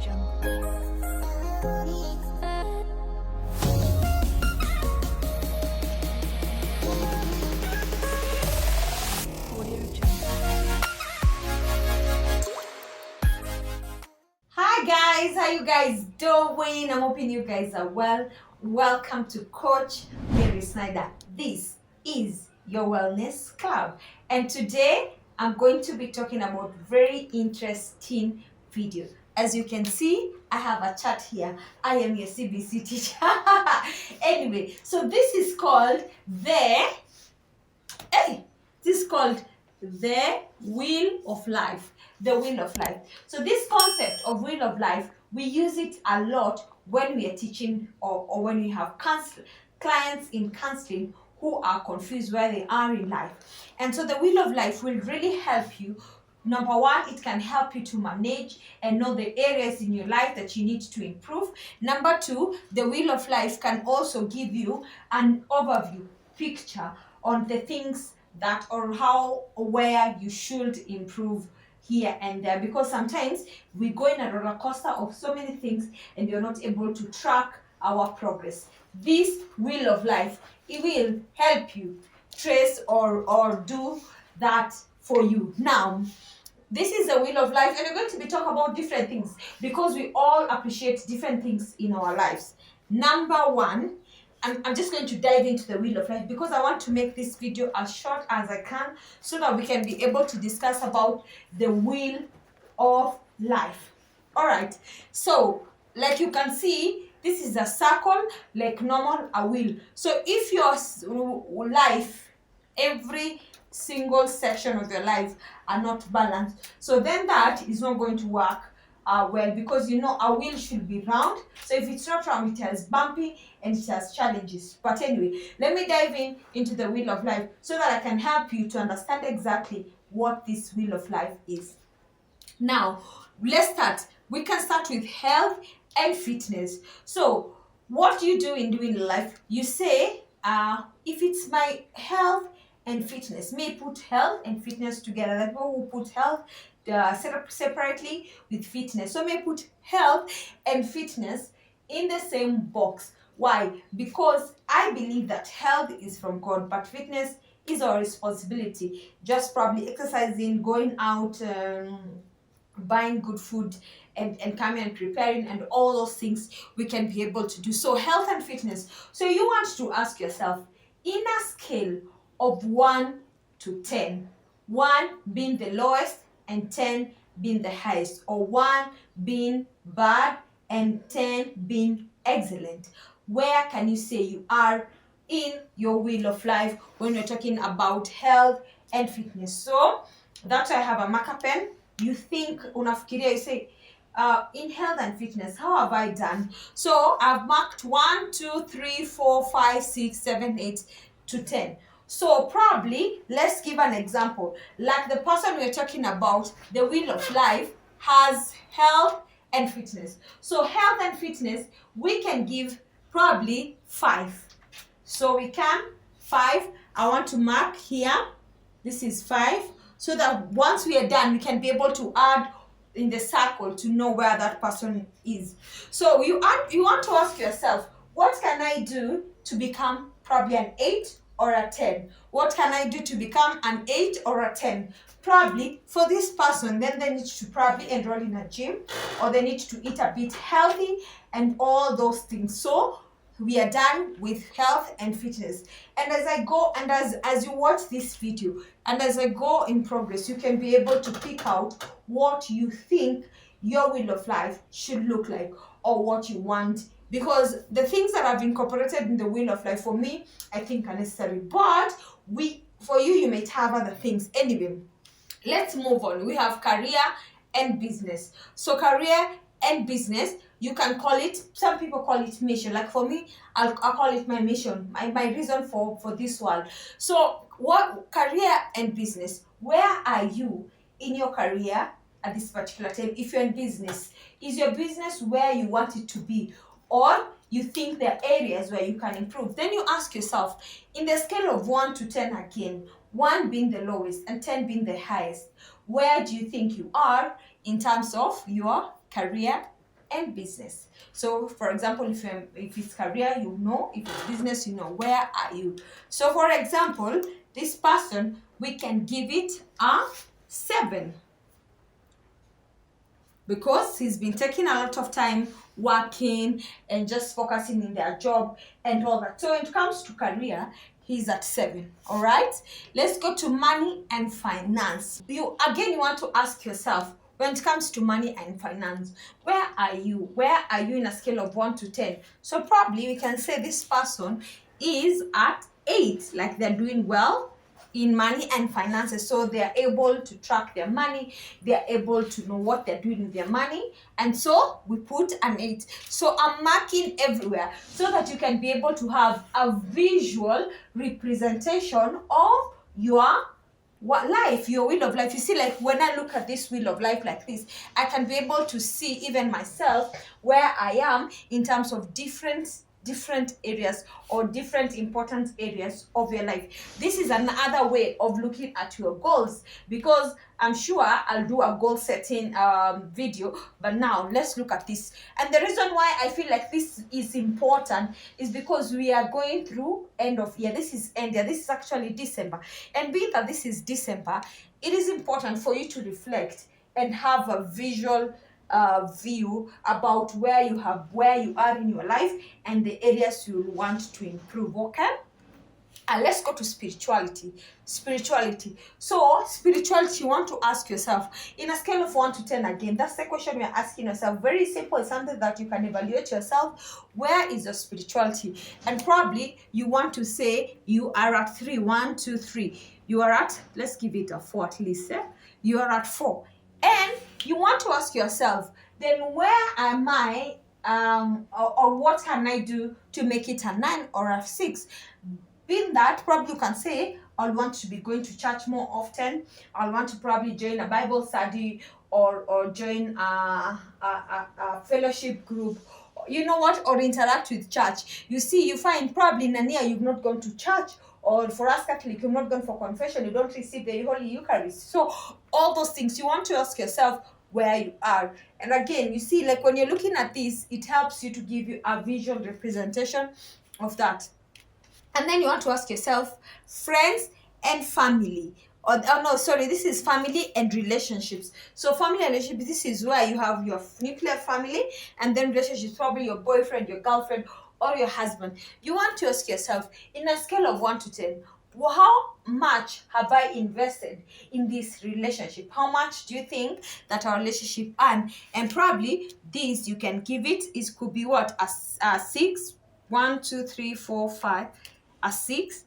Hi guys, how you guys doing? I'm hoping you guys are well. Welcome to Coach Mary Snyder. This is your Wellness Club, and today I'm going to be talking about very interesting video. As you can see, I have a chart here. I am your CBC teacher. Anyway, so this is called the wheel of life. The wheel of life. So this concept of wheel of life, we use it a lot when we are teaching or when we have clients in counseling who are confused where they are in life. And so the wheel of life will really help you. Number one, it can help you to manage and know the areas in your life that you need to improve. Number two, the wheel of life can also give you an overview picture on the things that or how or where you should improve here and there, because sometimes we go in a roller coaster of so many things and you're not able to track our progress. This wheel of life, it will help you trace or do that for you. Now, this is a wheel of life, and we're going to be talking about different things because we all appreciate different things in our lives. Number one, I'm just going to dive into the wheel of life because I want to make this video as short as I can so that we can be able to discuss about the wheel of life. All right, so like you can see, this is a circle, like normal a wheel. So if your life, every single section of your life are not balanced, so then that is not going to work well, because you know a wheel should be round. So if it's not round, it has bumpy and it has challenges. But anyway, let me dive into the wheel of life so that I can help you to understand exactly what this wheel of life is. Now, let's start. We can start with health and fitness. So what do you do in doing life? You say, if it's my health and fitness, may put health and fitness together. The people who put health separately with fitness. So may put health and fitness in the same box. Why? Because I believe that health is from God, but fitness is our responsibility. Just probably exercising, going out, buying good food, and coming and preparing, and all those things we can be able to do. So health and fitness. So you want to ask yourself, in a scale of 1 to 10, 1 being the lowest and 10 being the highest, or 1 being bad and 10 being excellent, where can you say you are in your wheel of life when you're talking about health and fitness? So that's why I have a marker pen. You think, unafikiria, you say, in health and fitness, how have I done? So I've marked 1, 2, 3, 4, 5, 6, 7, 8 to 10. So probably, let's give an example. Like the person we're talking about, the wheel of life has health and fitness. So health and fitness, we can give probably 5. So we can 5. I want to mark here. This is 5. So that once we are done, we can be able to add in the circle to know where that person is. So you want to ask yourself, what can I do to become probably an 8 or a 10? What can I do to become an 8 or a 10? Probably for this person, then they need to probably enroll in a gym, or they need to eat a bit healthy and all those things. So we are done with health and fitness. And as I go, and as you watch this video, and as I go in progress, you can be able to pick out what you think your wheel of life should look like, or what you want. Because the things that I've incorporated in the wheel of life, for me, I think are necessary. But for you, you might have other things. Anyway, let's move on. We have career and business. So career and business, you can call it, some people call it mission. Like for me, I'll call it my mission, my reason for this world. So what career and business, where are you in your career at this particular time? If you're in business, is your business where you want it to be, or you think there are areas where you can improve? Then you ask yourself, in the scale of 1 to 10 again, 1 being the lowest and 10 being the highest, where do you think you are in terms of your career and business. So for example, if it's career, you know. If it's business, you know. Where are you? So for example, this person, we can give it a 7, because he's been taking a lot of time working and just focusing in their job and all that. So when it comes to career, he's at 7. All right, let's go to money and finance. You want to ask yourself, when it comes to money and finance, where are you in a scale of 1 to 10? So probably we can say this person is at 8, like they're doing well in money and finances. So they are able to track their money, they are able to know what they're doing with their money, and so we put an 8. So I'm marking everywhere so that you can be able to have a visual representation of your life, your wheel of life. You see, like when I look at this wheel of life like this, I can be able to see even myself where I am in terms of different areas or different important areas of your life. This is another way of looking at your goals, because I'm sure I'll do a goal setting video, but now let's look at this. And the reason why I feel like this is important is because we are going through end of year. This is end year. This is actually December, and being that this is December, it is important for you to reflect and have a visual view about where you are in your life and the areas you want to improve. Okay, and let's go to spirituality. So spirituality, you want to ask yourself in a scale of 1 to 10. Again, that's the question you're asking yourself. Very simple. It's something that you can evaluate yourself. Where is your spirituality? And probably you want to say you are at 3. 1, 2, 3. You are at, let's give it a 4 at least. You are at 4. And you want to ask yourself, then where am I, or what can I do to make it a 9 or a 6? Being that, probably you can say, I'll want to be going to church more often. I'll want to probably join a Bible study or join a fellowship group. You know what? Or interact with church. You see, you find probably in a year you've not gone to church, or for us Catholic, you've not gone for confession, you don't receive the Holy Eucharist. So all those things, you want to ask yourself where you are. And again, you see, like when you're looking at this, it helps you to give you a visual representation of that. And then you want to ask yourself, friends and family. This is family and relationships. So family and relationships, this is where you have your nuclear family, and then relationships, probably your boyfriend, your girlfriend, or your husband. You want to ask yourself, in a scale of 1 to 10, how much have I invested in this relationship? How much do you think that our relationship earn? And probably this, you can give it, could be what? A 6. 1, 2, 3, 4, 5. A 6.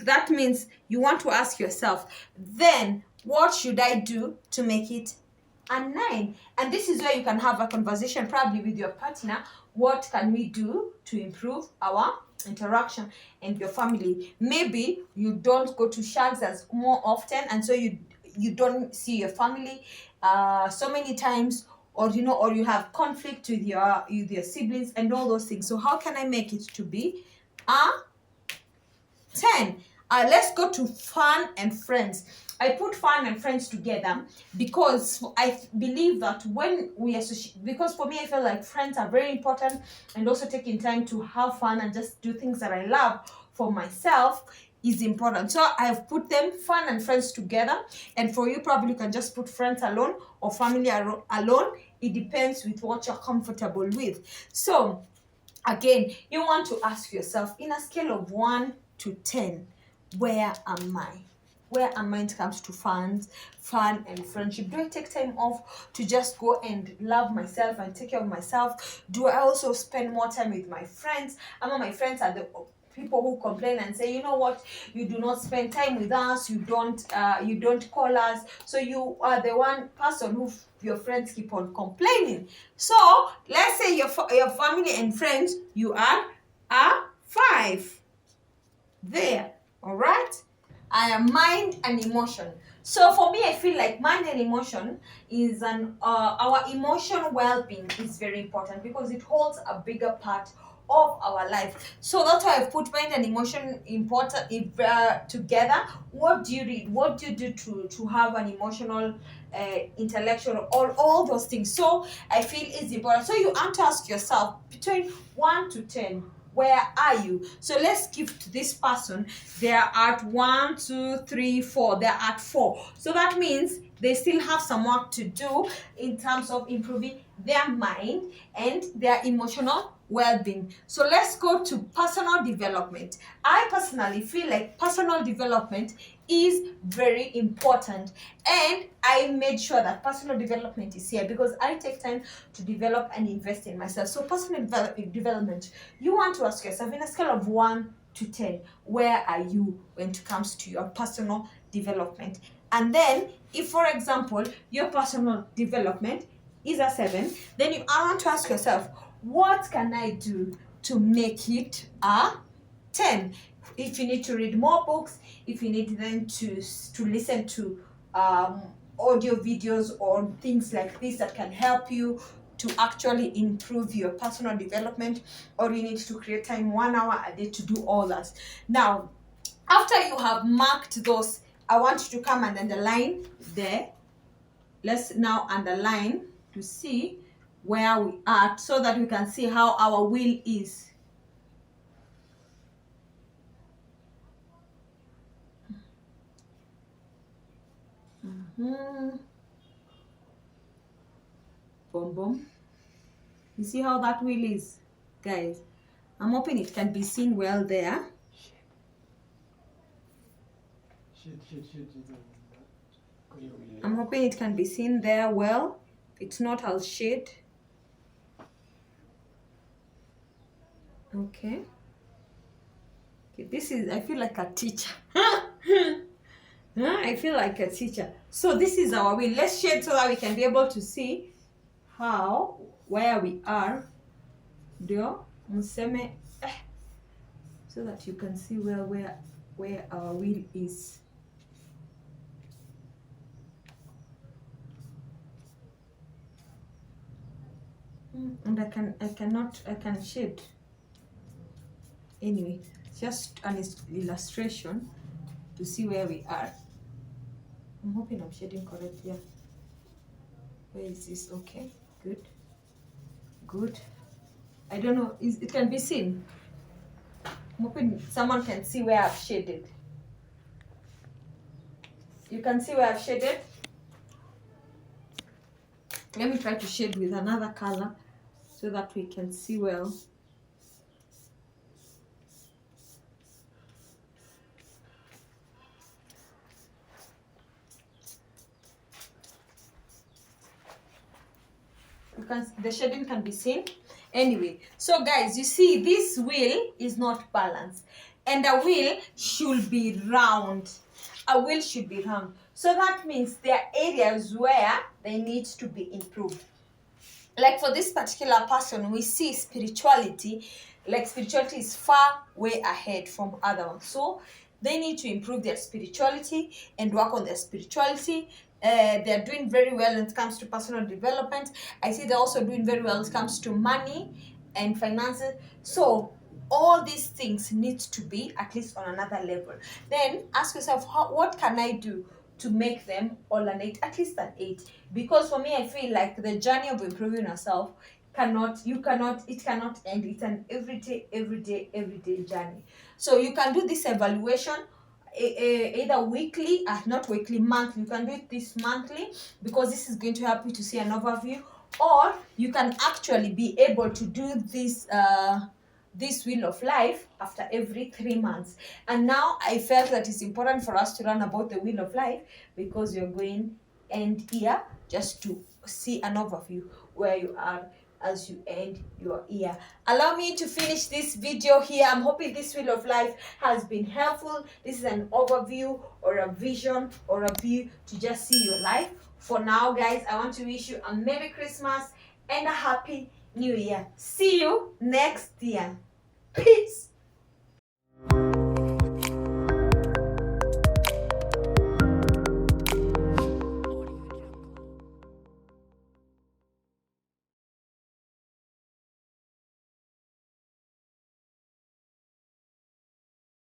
That means you want to ask yourself, then what should I do to make it a 9? And this is where you can have a conversation probably with your partner. What can we do to improve our interaction and your family? Maybe you don't go to shags as more often, and so you don't see your family so many times, or you have conflict with your siblings and all those things. So how can I make it to be a 10? Let's go to fun and friends. I put fun and friends together because I believe that when we associate, because for me I feel like friends are very important, and also taking time to have fun and just do things that I love for myself is important. So I've put them, fun and friends, together. And for you, probably you can just put friends alone or family alone. It depends with what you're comfortable with. So again, you want to ask yourself, in a scale of 1 to 10, where am I? Where am I when it comes to fun and friendship? Do I take time off to just go and love myself and take care of myself? Do I also spend more time with my friends? My friends are the people who complain and say, you know what, you do not spend time with us, you don't call us. So you are the one person who your friends keep on complaining. So let's say your family and friends, you are a 5 there. All right, I am mind and emotion. So for me, I feel like mind and emotion is our emotional well-being is very important, because it holds a bigger part of our life. So that's why I've put mind and emotion important together. What do you read? What do you do to have an emotional, intellectual, all those things? So I feel it's important. So you have to ask yourself between 1 to 10. Where are you? So let's give to this person. They're at 1, 2, 3, 4. They're at 4. So that means they still have some work to do in terms of improving their mind and their emotional well-being. So let's go to personal development. I personally feel like personal development is very important, and I made sure that personal development is here because I take time to develop and invest in myself. So personal development, you want to ask yourself in a scale of 1 to 10, where are you when it comes to your personal development? And then if, for example, your personal development is a 7, then you want to ask yourself, what can I do to make it a 10? If you need to read more books, if you need then to listen to audio videos or things like this that can help you to actually improve your personal development, or you need to create time 1 hour a day to do all that. Now, after you have marked those, I want you to come and underline there. Let's now underline to see where we are so that we can see how our will is. Boom, boom. You see how that will is, guys? I'm hoping it can be seen well there. I'm hoping it can be seen there well. It's not all shade. Okay. This is, I feel like a teacher. I feel like a teacher. So this is our will. Let's shade so that we can be able to see where we are. So that you can see where our will is. And I can shade. Anyway, just an illustration to see where we are. I'm hoping I'm shading correctly. Yeah. Where is this? Okay, good. I don't know, it can be seen. I'm hoping someone can see where I've shaded. You can see where I've shaded? Let me try to shade with another color so that we can see well. The shading can be seen. Anyway, so guys, you see this wheel is not balanced, and a wheel should be round. A wheel should be round. So that means there are areas where they need to be improved. Like for this particular person, we see spirituality, like spirituality is far way ahead from other ones. So they need to improve their spirituality and work on their spirituality. They're doing very well when it comes to personal development. I see they're also doing very well when it comes to money and finances. So all these things need to be at least on another level. Then ask yourself, what can I do to make them all an 8, at least an 8? Because for me, I feel like the journey of improving yourself it cannot end. It's an everyday journey. So you can do this evaluation either weekly, not weekly, monthly. You can do it this monthly because this is going to help you to see an overview, or you can actually be able to do this wheel of life after every 3 months. And now I felt that it's important for us to learn about the wheel of life because you're going end year just to see an overview where you are as you end your year. Allow me to finish this video here. I'm hoping this wheel of life has been helpful. This is an overview or a vision or a view to just see your life. For now, guys, I want to wish you a Merry Christmas and a Happy New Year. See you next year. Peace.